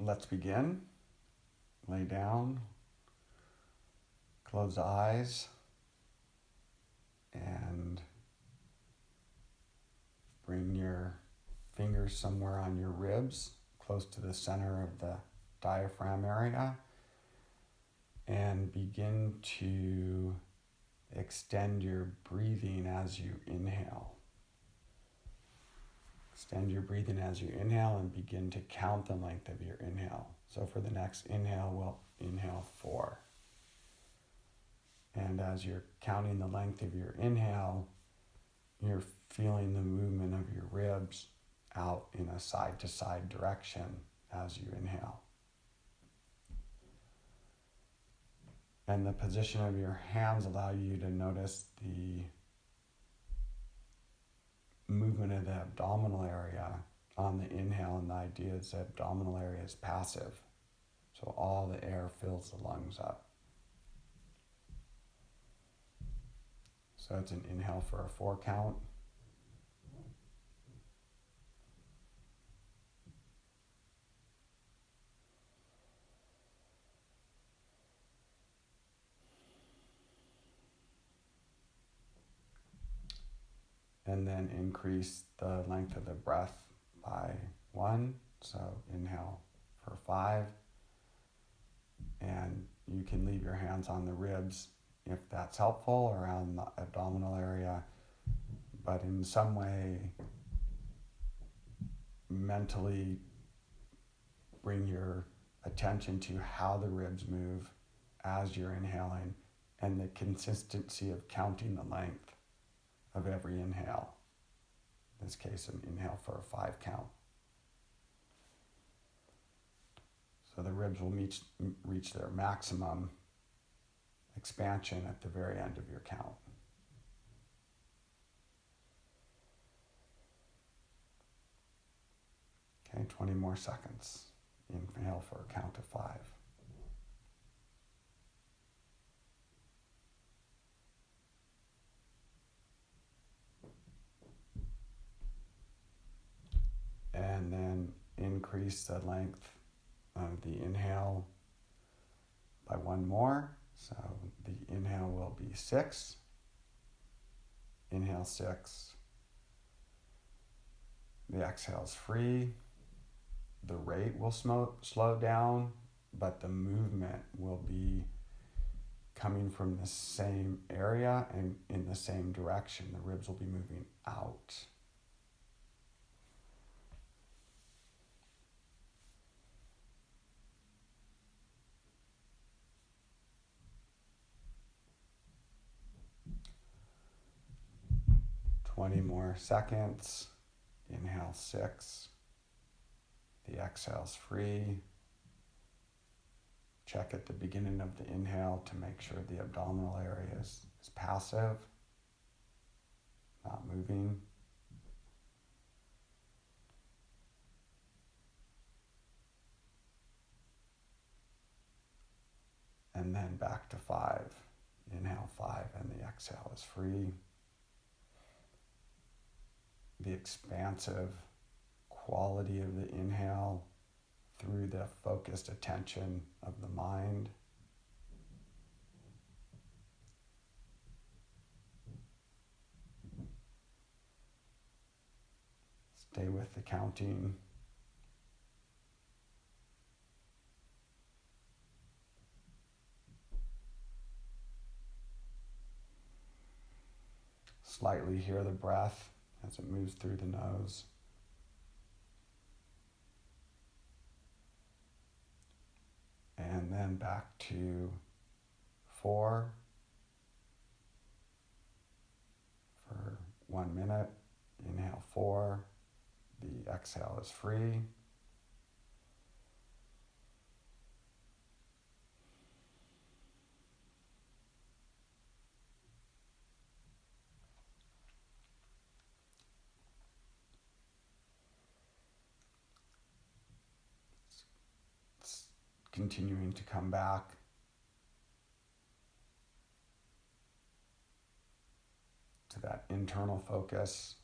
let's begin. Lay down, close the eyes, and bring your fingers somewhere on your ribs, close to the center of the diaphragm area, and begin to extend your breathing as you inhale. Extend your breathing as you inhale and begin to count the length of your inhale. So for the next inhale, we'll inhale 4. And as you're counting the length of your inhale, you're feeling the movement of your ribs out in a side-to-side direction as you inhale. And the position of your hands allow you to notice the movement of the abdominal area on the inhale, and the idea is the abdominal area is passive. So all the air fills the lungs up. So it's an inhale for a 4 count. And then increase the length of the breath by 1. So inhale for 5. And you can leave your hands on the ribs if that's helpful, around the abdominal area. But in some way, mentally bring your attention to how the ribs move as you're inhaling and the consistency of counting the length of every inhale. In this case, an inhale for a 5 count. So the ribs will reach their maximum expansion at the very end of your count. Okay, 20 more seconds. Inhale for a count of 5. And then increase the length of the inhale by 1 more. So the inhale will be 6. Inhale 6. The exhale is free. The rate will slow down, but the movement will be coming from the same area and in the same direction. The ribs will be moving out. Twenty more seconds. Inhale 6. The exhale's free. Check at the beginning of the inhale to make sure the abdominal area is passive, not moving. And then back to 5. Inhale 5 and the exhale is free. The expansive quality of the inhale through the focused attention of the mind. Stay with the counting. Slightly hear the breath as it moves through the nose. And then back to 4 for 1 minute. Inhale 4. The exhale is free. Continuing to come back. To that internal focus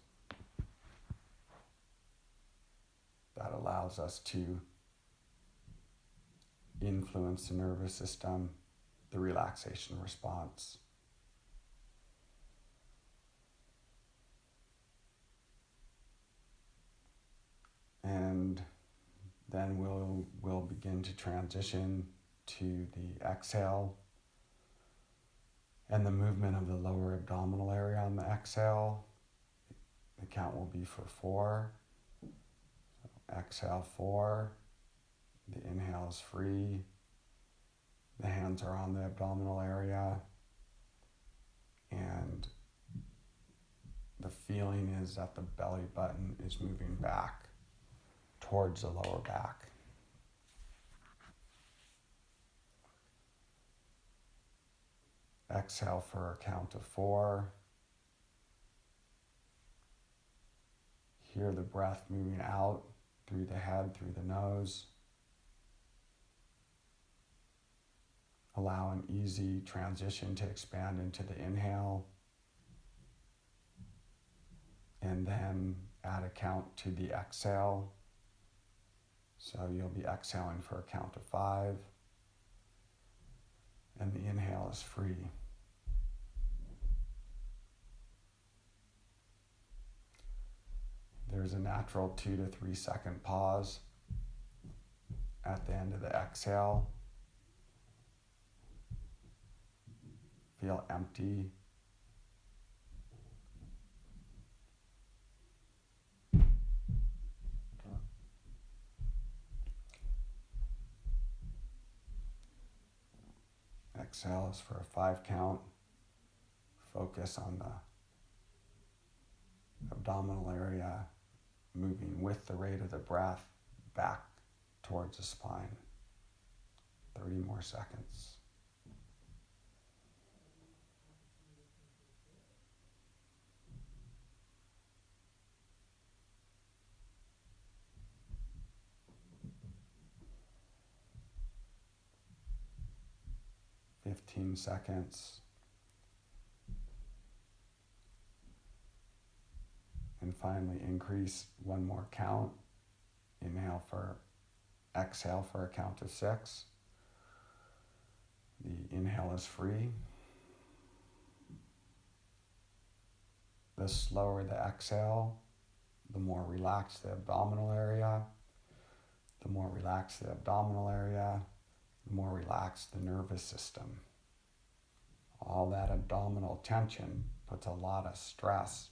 that allows us to influence the nervous system, the relaxation response. And then we'll begin to transition to the exhale and the movement of the lower abdominal area on the exhale. The count will be for 4. So exhale 4. The inhale is free. The hands are on the abdominal area. And the feeling is that the belly button is moving back towards the lower back. Exhale for a count of 4. Hear the breath moving out through the head, through the nose. Allow an easy transition to expand into the inhale. And then add a count to the exhale. So you'll be exhaling for a count of 5. And the inhale is free. There's a natural 2 to 3 second pause at the end of the exhale. Feel empty. Exhale is for a 5 count. Focus on the abdominal area, moving with the rate of the breath back towards the spine. 30 more seconds. Fifteen seconds. And finally increase one more count. Exhale for a count of 6. The inhale is free. The slower the exhale, the more relaxed the abdominal area. The more relaxed the abdominal area, the more relaxed the nervous system. All that abdominal tension puts a lot of stress.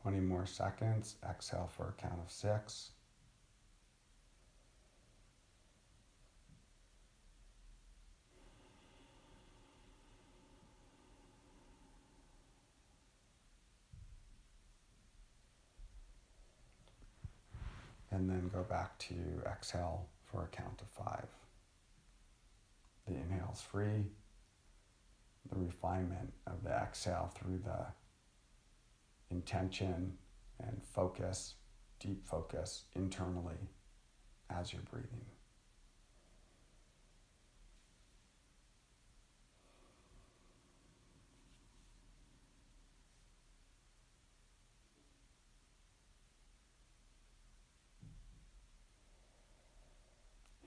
Twenty more seconds. Exhale for a count of 6. And then go back to exhale for a count of 5. The inhale's free. The refinement of the exhale through the intention and focus, deep focus internally as you're breathing.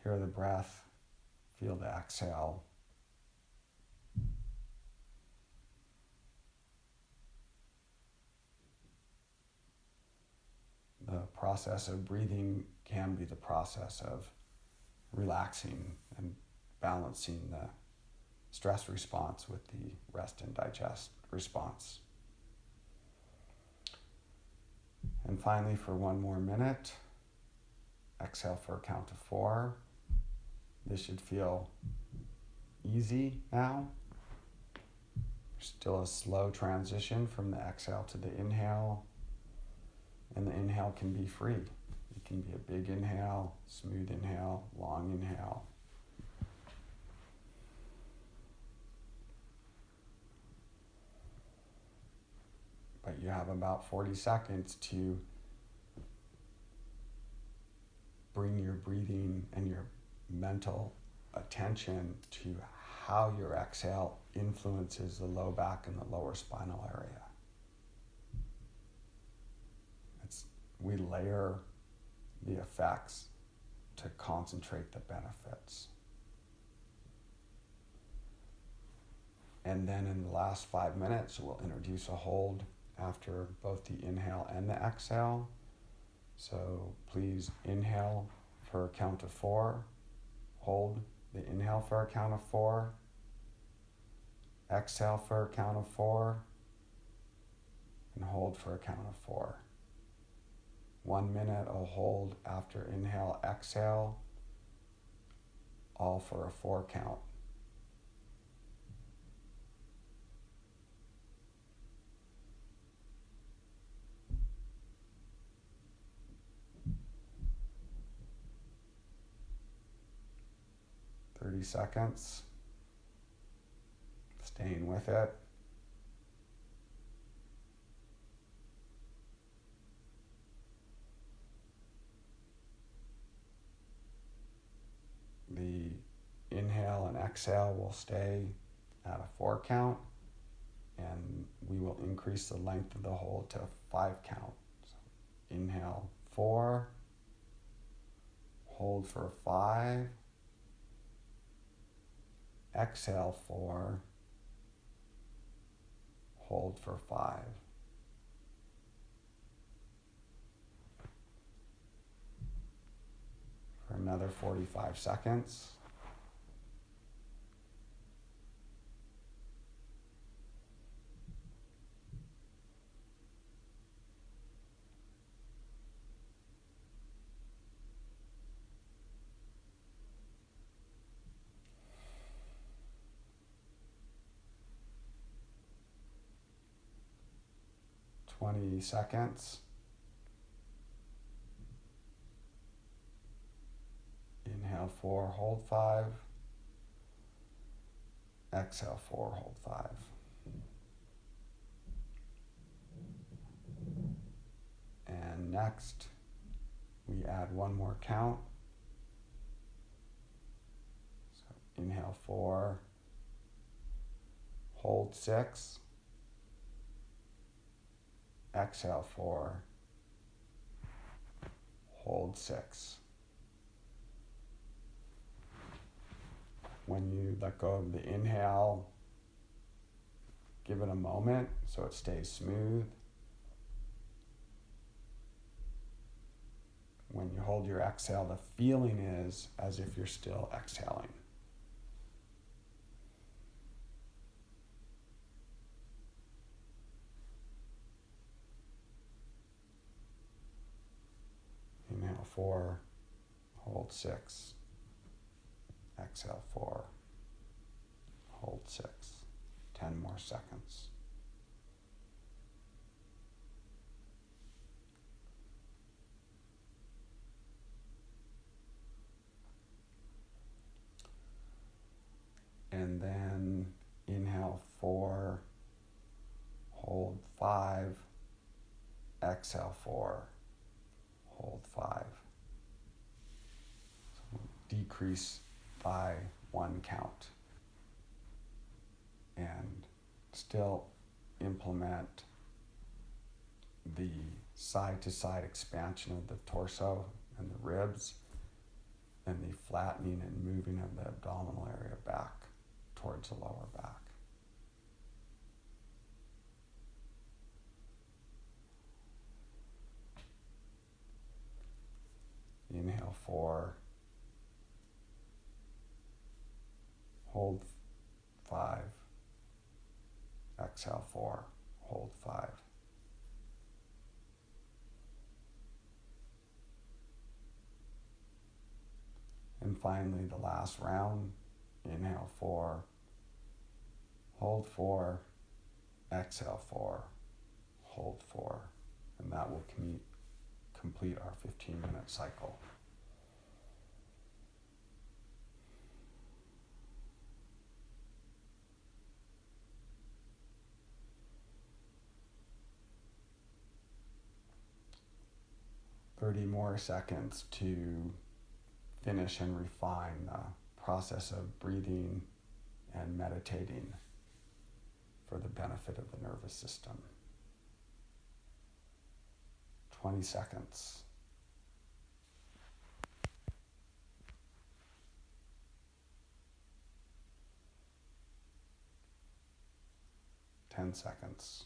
Hear the breath, feel the exhale. The process of breathing can be the process of relaxing and balancing the stress response with the rest and digest response. And finally, for one more minute, exhale for a count of 4. This should feel easy now. Still a slow transition from the exhale to the inhale. And the inhale can be free. It can be a big inhale, smooth inhale, long inhale. But you have about 40 seconds to bring your breathing and your mental attention to how your exhale influences the low back and the lower spinal area. We layer the effects to concentrate the benefits. And then in the last 5 minutes, we'll introduce a hold after both the inhale and the exhale. So please inhale for a count of 4, hold the inhale for a count of 4, exhale for a count of 4, and hold for a count of 4. 1 minute of hold after inhale, exhale, all for a 4 count. Seconds, staying with it. The inhale and exhale will stay at a 4 count, and we will increase the length of the hold to a 5 count. So inhale 4, hold for 5, exhale 4, hold for 5. For another 45 seconds. Seconds. Inhale 4, hold 5. Exhale 4, hold 5. And next, we add 1 more count. So inhale 4, hold 6. Exhale 4, hold 6. When you let go of the inhale, give it a moment so it stays smooth. When you hold your exhale, the feeling is as if you're still exhaling. Inhale 4, hold 6. Exhale 4, hold 6. 10 more seconds. And then inhale 4, hold 5, exhale 4, hold 5. So decrease by 1 count. And still implement the side-to-side expansion of the torso and the ribs, and the flattening and moving of the abdominal area back towards the lower back. Inhale 4, hold 5, exhale 4, hold 5. And finally, the last round, inhale 4, hold 4, exhale 4, hold 4. And that will complete our 15-minute cycle. More seconds to finish and refine the process of breathing and meditating for the benefit of the nervous system. 20 seconds. 10 seconds.